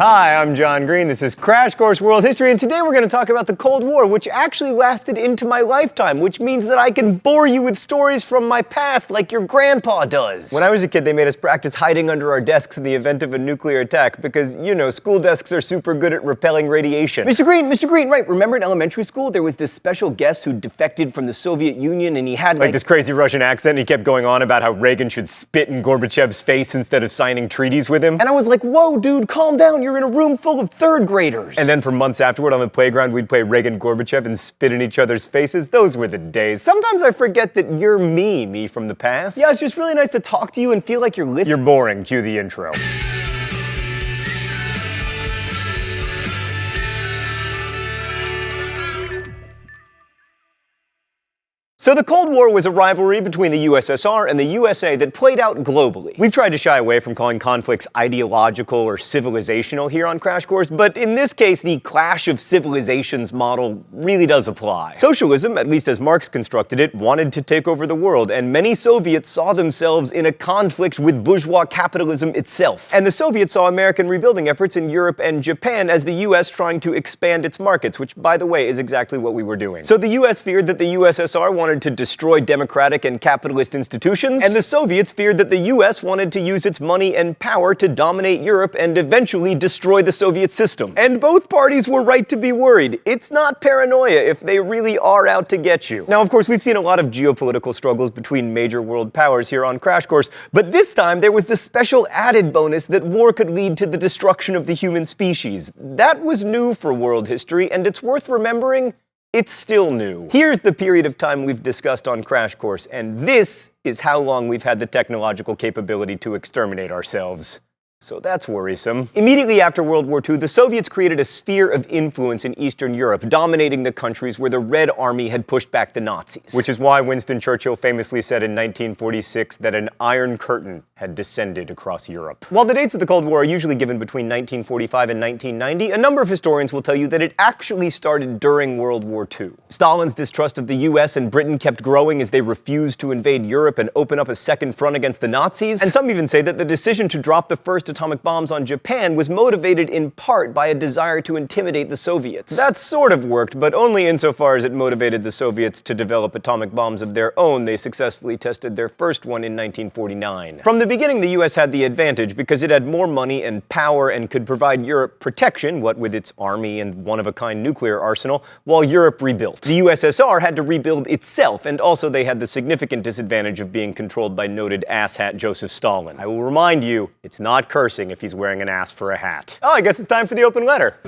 Hi, I'm John Green. This is Crash Course World History, and today we're going to talk about the Cold War, which actually lasted into my lifetime, which means that I can bore you with stories from my past like your grandpa does. When I was a kid, they made us practice hiding under our desks in the event of a nuclear attack because, you know, school desks are super good at repelling radiation. Mr. Green, right, remember in elementary school there was this special guest who defected from the Soviet Union and he had like this crazy Russian accent and he kept going on about how Reagan should spit in Gorbachev's face instead of signing treaties with him? And I was like, whoa, dude, calm down. You're in a room full of third graders. And then for months afterward on the playground, we'd play Reagan Gorbachev and spit in each other's faces. Those were the days. Sometimes I forget that you're me from the past. Yeah, it's just really nice to talk to you and feel like you're listening. You're boring. Cue the intro. So the Cold War was a rivalry between the USSR and the USA that played out globally. We've tried to shy away from calling conflicts ideological or civilizational here on Crash Course, but in this case, the clash of civilizations model really does apply. Socialism, at least as Marx constructed it, wanted to take over the world, and many Soviets saw themselves in a conflict with bourgeois capitalism itself. And the Soviets saw American rebuilding efforts in Europe and Japan as the US trying to expand its markets, which, by the way, is exactly what we were doing. So the US feared that the USSR wanted to destroy democratic and capitalist institutions, and the Soviets feared that the US wanted to use its money and power to dominate Europe and eventually destroy the Soviet system. And both parties were right to be worried. It's not paranoia if they really are out to get you. Now, of course, we've seen a lot of geopolitical struggles between major world powers here on Crash Course, but this time there was the special added bonus that war could lead to the destruction of the human species. That was new for world history, and it's worth remembering it's still new. Here's the period of time we've discussed on Crash Course, and this is how long we've had the technological capability to exterminate ourselves. So that's worrisome. Immediately after World War II, the Soviets created a sphere of influence in Eastern Europe, dominating the countries where the Red Army had pushed back the Nazis. Which is why Winston Churchill famously said in 1946 that an Iron Curtain had descended across Europe. While the dates of the Cold War are usually given between 1945 and 1990, a number of historians will tell you that it actually started during World War II. Stalin's distrust of the US and Britain kept growing as they refused to invade Europe and open up a second front against the Nazis. And some even say that the decision to drop the first atomic bombs on Japan was motivated in part by a desire to intimidate the Soviets. That sort of worked, but only insofar as it motivated the Soviets to develop atomic bombs of their own. They successfully tested their first one in 1949. From the beginning, the US had the advantage because it had more money and power and could provide Europe protection, what with its army and one-of-a-kind nuclear arsenal, while Europe rebuilt. The USSR had to rebuild itself, and also they had the significant disadvantage of being controlled by noted asshat Joseph Stalin. I will remind you, it's not cursing if he's wearing an ass for a hat. Oh, I guess it's time for the open letter.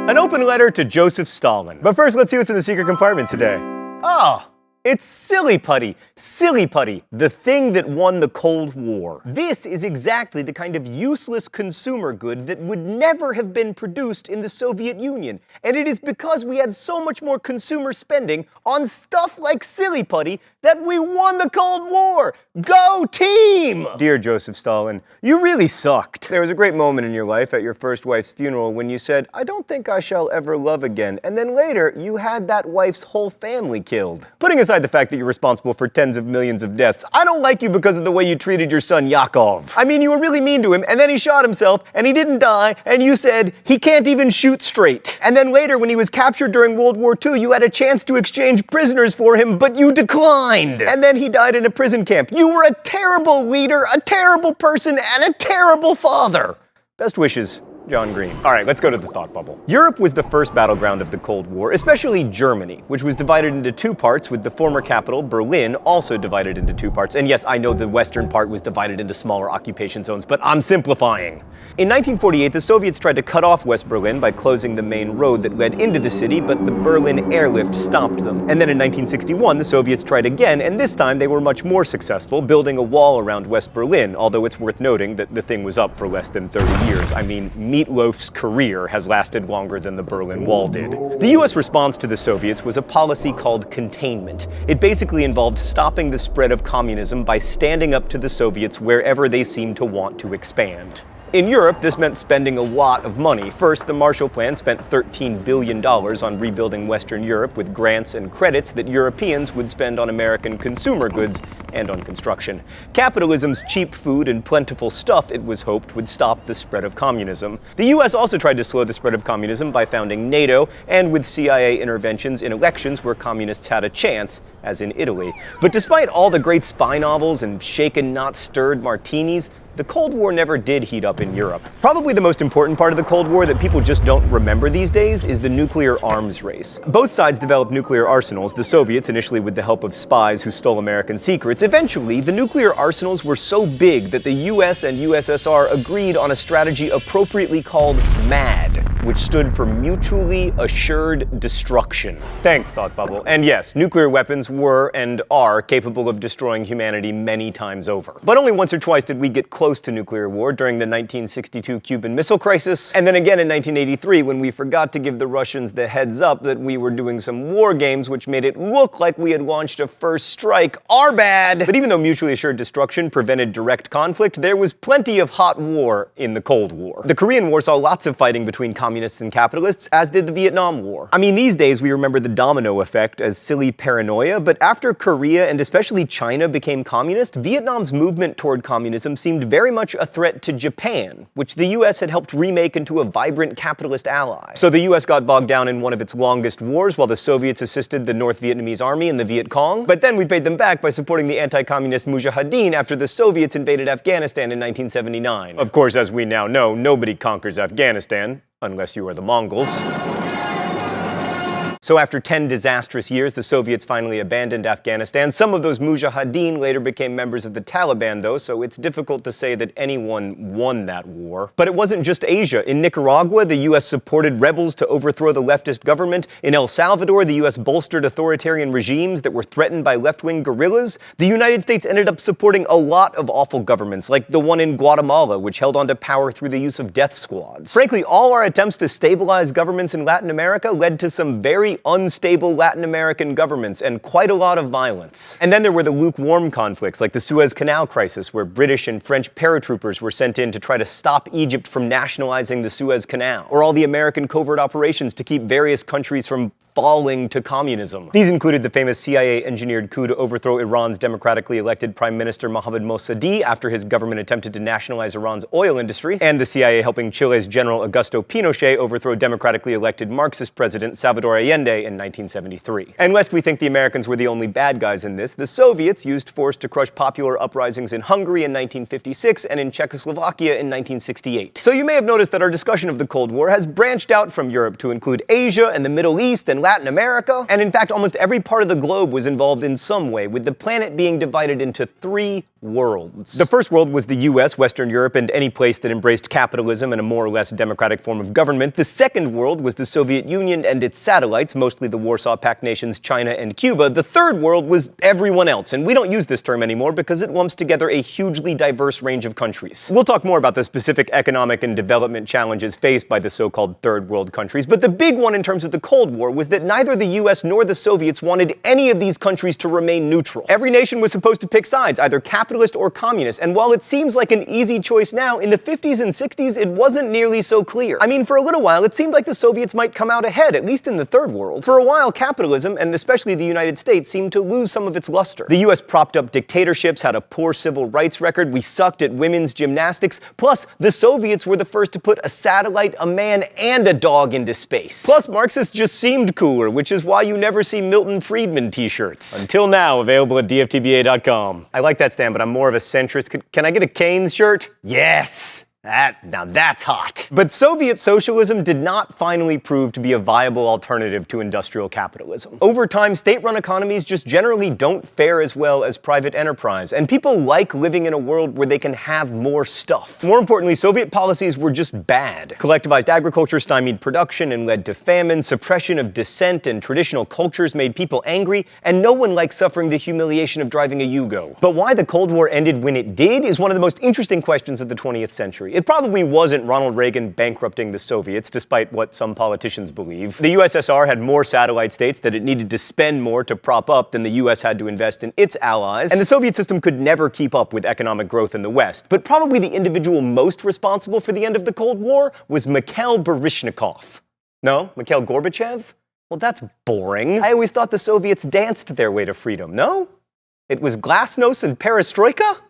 An open letter to Joseph Stalin. But first, let's see what's in the secret compartment today. Oh, it's Silly Putty. Silly Putty, the thing that won the Cold War. This is exactly the kind of useless consumer good that would never have been produced in the Soviet Union. And it is because we had so much more consumer spending on stuff like Silly Putty that we won the Cold War. Go team! Dear Joseph Stalin, you really sucked. There was a great moment in your life at your first wife's funeral when you said, "I don't think I shall ever love again." And then later, you had that wife's whole family killed. Putting aside the fact that you're responsible for tens of millions of deaths, I don't like you because of the way you treated your son Yakov. I mean, you were really mean to him, and then he shot himself, and he didn't die, and you said, he can't even shoot straight. And then later, when he was captured during World War II, you had a chance to exchange prisoners for him, but you declined. And then he died in a prison camp. You were a terrible leader, a terrible person, and a terrible father. Best wishes, John Green. All right, let's go to the thought bubble. Europe was the first battleground of the Cold War, especially Germany, which was divided into two parts, with the former capital, Berlin, also divided into two parts. And yes, I know the western part was divided into smaller occupation zones, but I'm simplifying. In 1948, the Soviets tried to cut off West Berlin by closing the main road that led into the city, but the Berlin airlift stopped them. And then in 1961, the Soviets tried again, and this time they were much more successful, building a wall around West Berlin, although it's worth noting that the thing was up for less than 30 years. I mean, Meatloaf's career has lasted longer than the Berlin Wall did. The US response to the Soviets was a policy called containment. It basically involved stopping the spread of communism by standing up to the Soviets wherever they seemed to want to expand. In Europe, this meant spending a lot of money. First, the Marshall Plan spent $13 billion on rebuilding Western Europe with grants and credits that Europeans would spend on American consumer goods and on construction. Capitalism's cheap food and plentiful stuff, it was hoped, would stop the spread of communism. The US also tried to slow the spread of communism by founding NATO and with CIA interventions in elections where communists had a chance, as in Italy. But despite all the great spy novels and shaken, not stirred martinis, the Cold War never did heat up in Europe. Probably the most important part of the Cold War that people just don't remember these days is the nuclear arms race. Both sides developed nuclear arsenals, the Soviets initially with the help of spies who stole American secrets. Eventually, the nuclear arsenals were so big that the US and USSR agreed on a strategy appropriately called MAD, which stood for Mutually Assured Destruction. Thanks, Thought Bubble. And yes, nuclear weapons were and are capable of destroying humanity many times over. But only once or twice did we get close to nuclear war, during the 1962 Cuban Missile Crisis, and then again in 1983 when we forgot to give the Russians the heads up that we were doing some war games which made it look like we had launched a first strike. Our bad! But even though mutually assured destruction prevented direct conflict, there was plenty of hot war in the Cold War. The Korean War saw lots of fighting between communists and capitalists, as did the Vietnam War. I mean, these days we remember the domino effect as silly paranoia, but after Korea and especially China became communist, Vietnam's movement toward communism seemed very much a threat to Japan, which the US had helped remake into a vibrant capitalist ally. So the US got bogged down in one of its longest wars while the Soviets assisted the North Vietnamese army and the Viet Cong, but then we paid them back by supporting the anti-communist Mujahideen after the Soviets invaded Afghanistan in 1979. Of course, as we now know, nobody conquers Afghanistan, unless you are the Mongols. So after 10 disastrous years, the Soviets finally abandoned Afghanistan. Some of those Mujahideen later became members of the Taliban, though, so it's difficult to say that anyone won that war. But it wasn't just Asia. In Nicaragua, the US supported rebels to overthrow the leftist government. In El Salvador, the US bolstered authoritarian regimes that were threatened by left-wing guerrillas. The United States ended up supporting a lot of awful governments, like the one in Guatemala, which held onto power through the use of death squads. Frankly, all our attempts to stabilize governments in Latin America led to some very unstable Latin American governments and quite a lot of violence. And then there were the lukewarm conflicts, like the Suez Canal crisis, where British and French paratroopers were sent in to try to stop Egypt from nationalizing the Suez Canal, or all the American covert operations to keep various countries from falling to communism. These included the famous CIA-engineered coup to overthrow Iran's democratically elected Prime Minister Mohammad Mossadegh after his government attempted to nationalize Iran's oil industry, and the CIA helping Chile's General Augusto Pinochet overthrow democratically elected Marxist President Salvador Allende in 1973. And lest we think the Americans were the only bad guys in this, the Soviets used force to crush popular uprisings in Hungary in 1956 and in Czechoslovakia in 1968. So you may have noticed that our discussion of the Cold War has branched out from Europe to include Asia and the Middle East and Latin America, and in fact almost every part of the globe was involved in some way, with the planet being divided into three worlds. The first world was the US, Western Europe, and any place that embraced capitalism and a more or less democratic form of government. The second world was the Soviet Union and its satellites, mostly the Warsaw Pact nations China and Cuba. The third world was everyone else, and we don't use this term anymore because it lumps together a hugely diverse range of countries. We'll talk more about the specific economic and development challenges faced by the so-called third world countries, but the big one in terms of the Cold War was that neither the US nor the Soviets wanted any of these countries to remain neutral. Every nation was supposed to pick sides, either capitalist or communist, and while it seems like an easy choice now, in the 50s and 60s it wasn't nearly so clear. I mean, for a little while it seemed like the Soviets might come out ahead, at least in the third world. For a while, capitalism, and especially the United States, seemed to lose some of its luster. The US propped up dictatorships, had a poor civil rights record, we sucked at women's gymnastics, plus the Soviets were the first to put a satellite, a man, and a dog into space. Plus Marxists just seemed cooler, which is why you never see Milton Friedman t-shirts. Until now, available at dftba.com. I like that stand, but I'm more of a centrist. Can I get a Keynes shirt? Yes! Now that's hot. But Soviet socialism did not finally prove to be a viable alternative to industrial capitalism. Over time, state-run economies just generally don't fare as well as private enterprise, and people like living in a world where they can have more stuff. More importantly, Soviet policies were just bad. Collectivized agriculture stymied production and led to famine, suppression of dissent and traditional cultures made people angry, and no one liked suffering the humiliation of driving a Yugo. But why the Cold War ended when it did is one of the most interesting questions of the 20th century. It probably wasn't Ronald Reagan bankrupting the Soviets, despite what some politicians believe. The USSR had more satellite states that it needed to spend more to prop up than the US had to invest in its allies, and the Soviet system could never keep up with economic growth in the West. But probably the individual most responsible for the end of the Cold War was Mikhail Baryshnikov. No? Mikhail Gorbachev? Well, that's boring. I always thought the Soviets danced their way to freedom, no? It was glasnost and perestroika?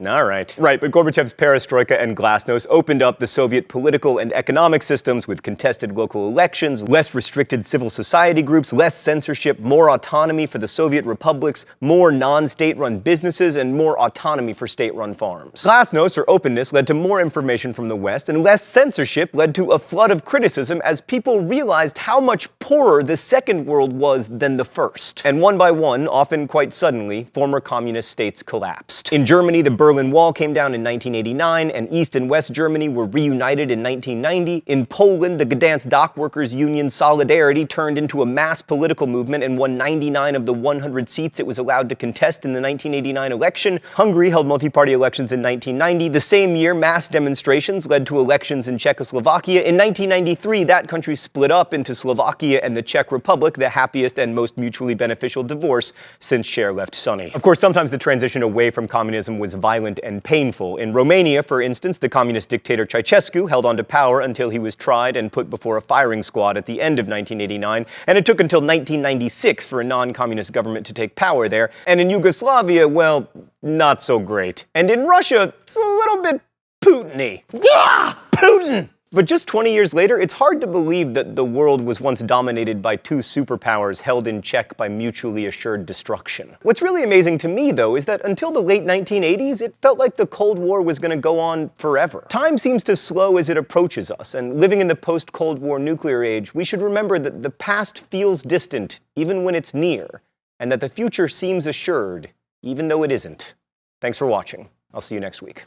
All right. Right, but Gorbachev's perestroika and glasnost opened up the Soviet political and economic systems with contested local elections, less restricted civil society groups, less censorship, more autonomy for the Soviet republics, more non-state-run businesses, and more autonomy for state-run farms. Glasnost, or openness, led to more information from the West, and less censorship led to a flood of criticism as people realized how much poorer the Second World was than the First. And one by one, often quite suddenly, former communist states collapsed. In Germany, the Berlin Wall came down in 1989, and East and West Germany were reunited in 1990. In Poland, the Gdansk Dockworkers Union Solidarity turned into a mass political movement and won 99 of the 100 seats it was allowed to contest in the 1989 election. Hungary held multi-party elections in 1990. The same year, mass demonstrations led to elections in Czechoslovakia. In 1993, that country split up into Slovakia and the Czech Republic, the happiest and most mutually beneficial divorce since Cher left Sunny. Of course, sometimes the transition away from communism was violent and painful. In Romania, for instance, the communist dictator Ceausescu held on to power until he was tried and put before a firing squad at the end of 1989, and it took until 1996 for a non-communist government to take power there. And in Yugoslavia, well, not so great. And in Russia, it's a little bit Putin-y. Yeah! Putin! But just 20 years later, it's hard to believe that the world was once dominated by two superpowers held in check by mutually assured destruction. What's really amazing to me, though, is that until the late 1980s, it felt like the Cold War was going to go on forever. Time seems to slow as it approaches us, and living in the post-Cold War nuclear age, we should remember that the past feels distant, even when it's near, and that the future seems assured, even though it isn't. Thanks for watching. I'll see you next week.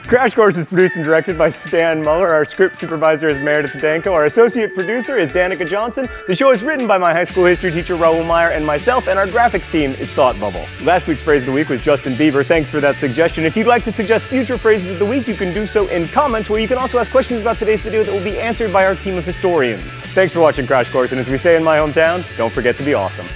Crash Course is produced and directed by Stan Muller. Our script supervisor is Meredith Danko. Our associate producer is Danica Johnson. The show is written by my high school history teacher Raoul Meyer and myself, and our graphics team is Thought Bubble. Last week's phrase of the week was Justin Bieber. Thanks for that suggestion. If you'd like to suggest future phrases of the week, you can do so in comments, where you can also ask questions about today's video that will be answered by our team of historians. Thanks for watching Crash Course, and as we say in my hometown, don't forget to be awesome.